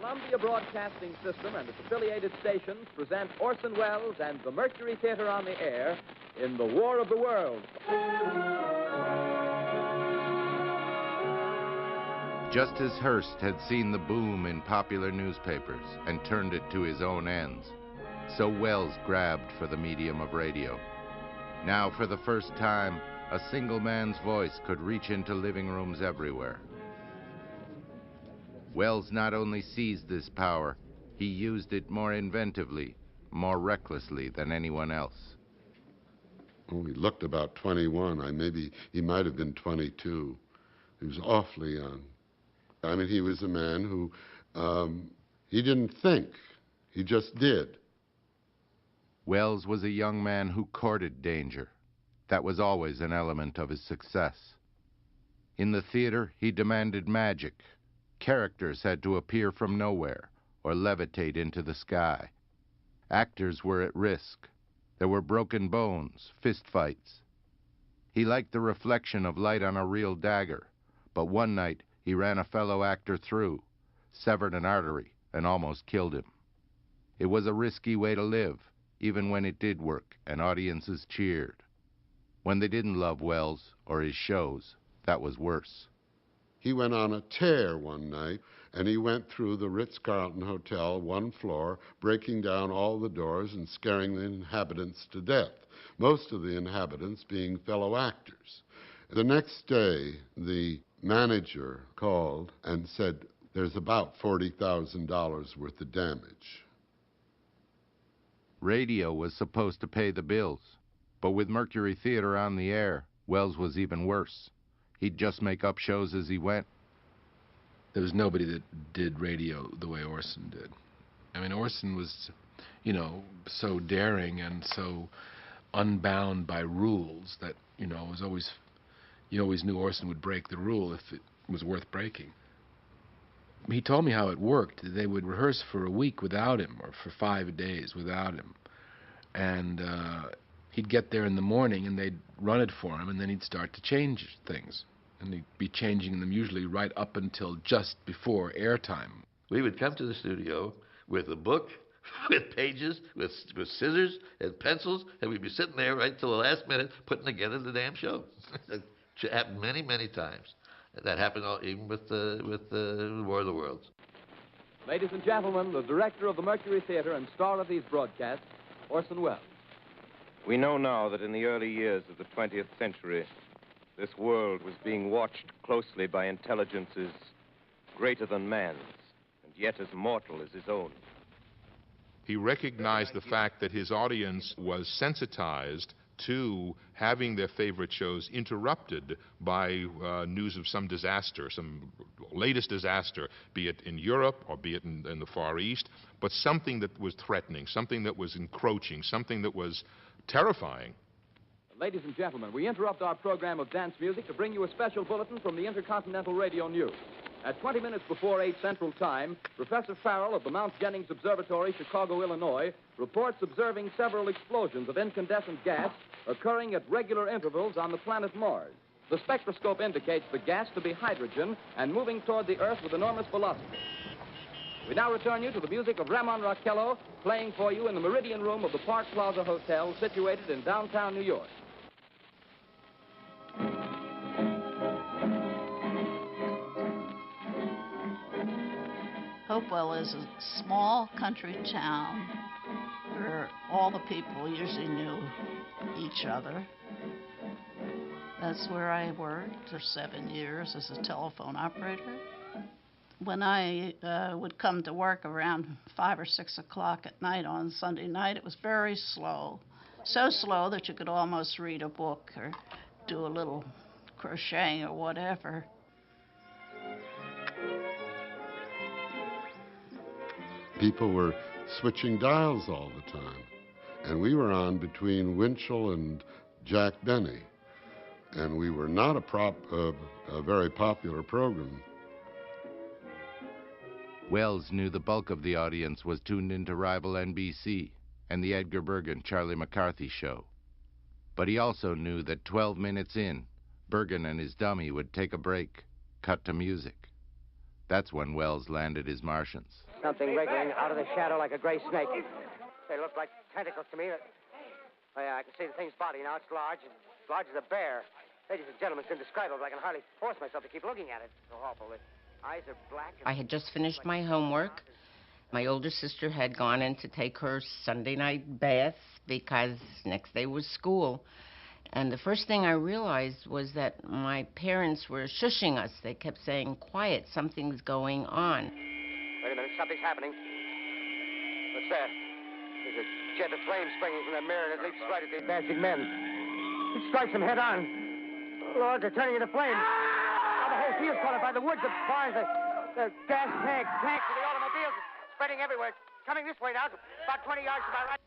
Columbia Broadcasting System and its affiliated stations present Orson Welles and the Mercury Theater on the air in The War of the Worlds. Just as Hearst had seen the boom in popular newspapers and turned it to his own ends, so Welles grabbed for the medium of radio. Now, for the first time, a single man's voice could reach into living rooms everywhere. Welles not only seized this power, he used it more inventively, more recklessly than anyone else. Oh, he looked about 21. Maybe he might have been 22. He was awfully young. I mean, he was a man who, he didn't think. He just did. Welles was a young man who courted danger. That was always an element of his success. In the theater, he demanded magic. Characters had to appear from nowhere or levitate into the sky. Actors were at risk. There were broken bones, fistfights. He liked the reflection of light on a real dagger, but one night he ran a fellow actor through, severed an artery, and almost killed him. It was a risky way to live, even when it did work and audiences cheered. When they didn't love Welles or his shows, that was worse. He went on a tear one night, and he went through the Ritz-Carlton Hotel, one floor, breaking down all the doors and scaring the inhabitants to death, most of the inhabitants being fellow actors. The next day, the manager called and said, there's about $40,000 worth of damage. Radio was supposed to pay the bills, but with Mercury Theater on the air, Welles was even worse. He'd just make up shows as he went. There was nobody that did radio the way Orson did. I mean, Orson was, so daring and so unbound by rules that, it was always, you always knew Orson would break the rule if it was worth breaking. He told me how it worked. They would rehearse for a week without him, or for 5 days without him. And he'd get there in the morning and they'd run it for him, and then he'd start to change things. And he'd be changing them usually right up until just before airtime. We would come to the studio with a book, with pages, with scissors and pencils, and we'd be sitting there right till the last minute putting together the damn show. It happened many, many times. That happened even with the War of the Worlds. Ladies and gentlemen, the director of the Mercury Theater and star of these broadcasts, Orson Welles. We know now that in the early years of the 20th century, this world was being watched closely by intelligences greater than man's, and yet as mortal as his own. He recognized the fact that his audience was sensitized to having their favorite shows interrupted by news of some disaster, some latest disaster, be it in Europe or be it in the Far East, but something that was threatening, something that was encroaching, something that was terrifying. Ladies and gentlemen, we interrupt our program of dance music to bring you a special bulletin from the Intercontinental Radio News. At 20 minutes before 8 Central Time, Professor Farrell of the Mount Jennings Observatory, Chicago, Illinois, reports observing several explosions of incandescent gas occurring at regular intervals on the planet Mars. The spectroscope indicates the gas to be hydrogen and moving toward the Earth with enormous velocity. We now return you to the music of Ramon Raquello, playing for you in the Meridian Room of the Park Plaza Hotel, situated in downtown New York. Hopewell is a small country town where all the people usually knew each other. That's where I worked for 7 years as a telephone operator. When I would come to work around 5 or 6 o'clock at night on Sunday night, it was very slow. So slow that you could almost read a book or do a little crocheting or whatever. People were switching dials all the time. And we were on between Winchell and Jack Benny. And we were not a very popular program. Welles knew the bulk of the audience was tuned into rival NBC and the Edgar Bergen Charlie McCarthy show. But he also knew that 12 minutes in, Bergen and his dummy would take a break, cut to music. That's when Wells landed his Martians. Something wriggling out of the shadow like a gray snake. They look like tentacles to me. Oh, yeah, I can see the thing's body now. It's large as a bear. Ladies and gentlemen, it's indescribable. I can hardly force myself to keep looking at it. It's so awful. The eyes are black. I had just finished my homework. My older sister had gone in to take her Sunday night bath because next day was school. And the first thing I realized was that my parents were shushing us. They kept saying, quiet, something's going on. Wait a minute, something's happening. What's that? There's a jet of flame springing from the mirror, and it leaps right at the advancing men. It strikes them head on. Lord, they're turning into flames. Now the whole field's caught up by the woods, the barns, the gas tanks of the automobiles, spreading everywhere. It's coming this way now, about 20 yards to my right.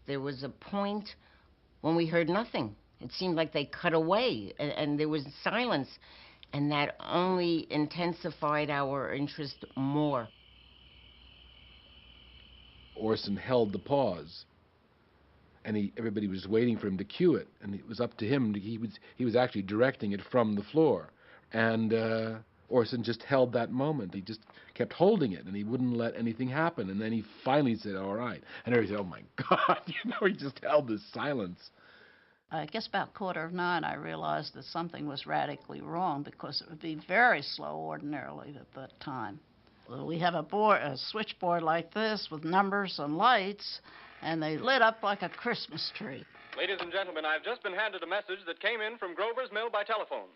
There was a point when we heard nothing. It seemed like they cut away, and there was silence, and that only intensified our interest more. Orson held the pause, and everybody was waiting for him to cue it, and it was up to him. He was actually directing it from the floor, and Orson just held that moment. He just kept holding it, and he wouldn't let anything happen. And then he finally said, all right. And everybody said, oh, my God. He just held this silence. I guess about 8:45, I realized that something was radically wrong because it would be very slow ordinarily at that time. Well, we have a switchboard like this with numbers and lights, and they lit up like a Christmas tree. Ladies and gentlemen, I've just been handed a message that came in from Grover's Mill by telephone.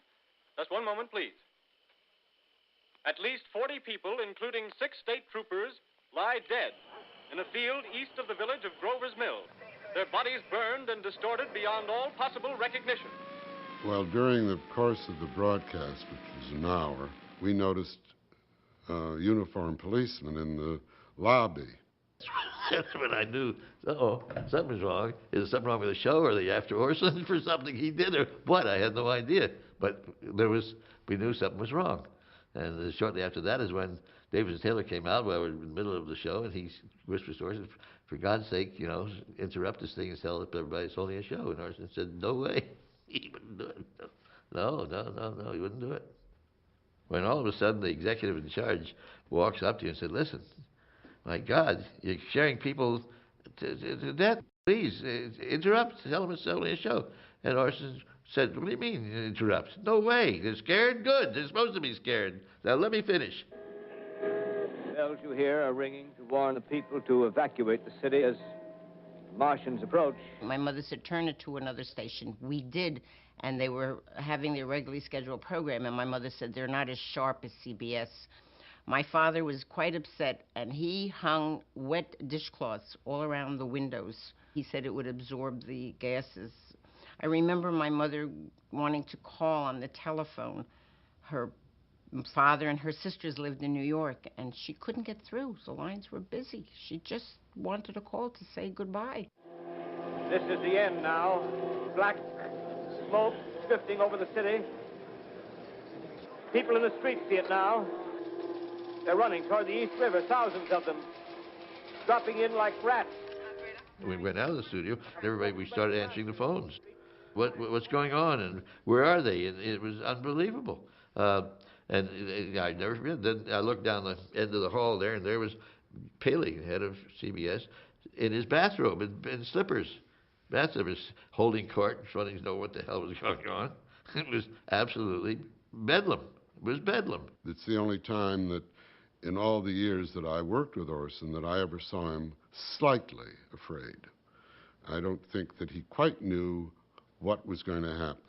Just one moment, please. At least 40 people, including 6 state troopers, lie dead in a field east of the village of Grover's Mill. Their bodies burned and distorted beyond all possible recognition. Well, during the course of the broadcast, which was an hour, we noticed uniformed policemen in the lobby. That's when I knew, something's wrong. Is there something wrong with the show? Are they after Orson for something he did or what? I had no idea. But we knew something was wrong. And shortly after that is when Davis and Taylor came out while we were in the middle of the show, and he whispered to Orson, for God's sake, interrupt this thing and tell everybody it's only a show. And Orson said, no way. He wouldn't do it. No, he wouldn't do it. When all of a sudden the executive in charge walks up to you and said, listen, my God, you're scaring people to death. Please, interrupt. Tell them it's only a show. And Orson said, what do you mean, interrupt? No way. They're scared? Good. They're supposed to be scared. Now, let me finish. Bells you hear are ringing to warn the people to evacuate the city as Martians approach. My mother said, turn it to another station. We did, and they were having their regularly scheduled program, and my mother said, they're not as sharp as CBS. My father was quite upset, and he hung wet dishcloths all around the windows. He said it would absorb the gases. I remember my mother wanting to call on the telephone. Her father and her sisters lived in New York, and she couldn't get through. The lines were busy. She just wanted a call to say goodbye. This is the end now. Black smoke drifting over the city. People in the streets see it now. They're running toward the East River, thousands of them, dropping in like rats. We went out of the studio, and we started answering the phones. What's going on, and where are they? And it was unbelievable. And I never forget. Then I looked down the end of the hall there, and there was Paley, head of CBS, in his bathrobe, in slippers, bath slippers, holding court, wanting to know what the hell was going on. It was absolutely bedlam. It was bedlam. It's the only time that, in all the years that I worked with Orson, that I ever saw him slightly afraid. I don't think that he quite knew what was going to happen.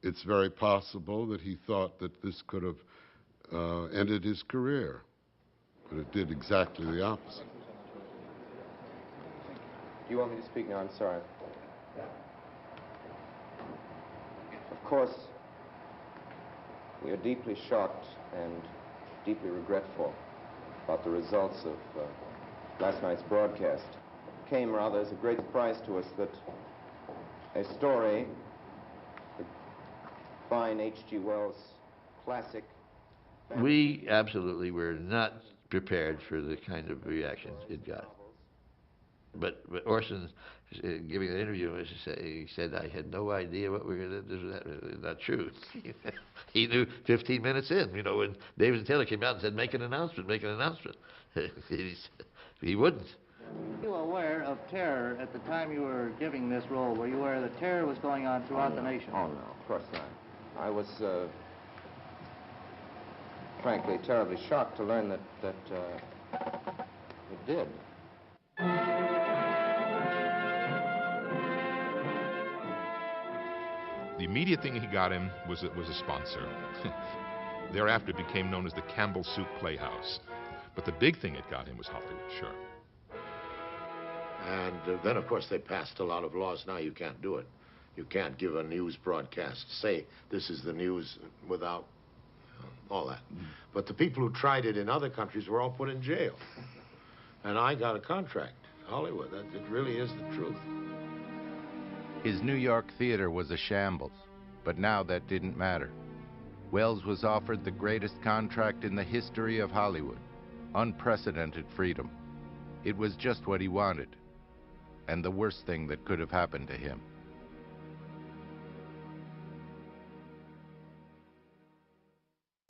It's very possible that he thought that this could have ended his career, but it did exactly the opposite. Do you want me to speak now? I'm sorry. Of course, we are deeply shocked and deeply regretful about the results of last night's broadcast. It came rather as a great surprise to us that a story, the fine H.G. Wells classic. We absolutely were not prepared for the kind of reaction it got. But Orson, giving an interview, he said, I had no idea what we were going to do. That's not true. He knew 15 minutes in, you know, when David and Taylor came out and said, make an announcement, make an announcement. He wouldn't. Were you aware of terror at the time you were giving this role? Were you aware that terror was going on throughout the nation? Oh, no, of course not. I was, frankly, terribly shocked to learn that it did. The immediate thing he got him was a sponsor. Thereafter it became known as the Campbell Soup Playhouse. But the big thing it got him was Hollywood, sure. And then, of course, they passed a lot of laws. Now you can't do it. You can't give a news broadcast, say this is the news without all that. But the people who tried it in other countries were all put in jail. And I got a contract, Hollywood. It really is the truth. His New York theater was a shambles, but now that didn't matter. Wells was offered the greatest contract in the history of Hollywood. Unprecedented freedom. It was just what he wanted, and the worst thing that could have happened to him.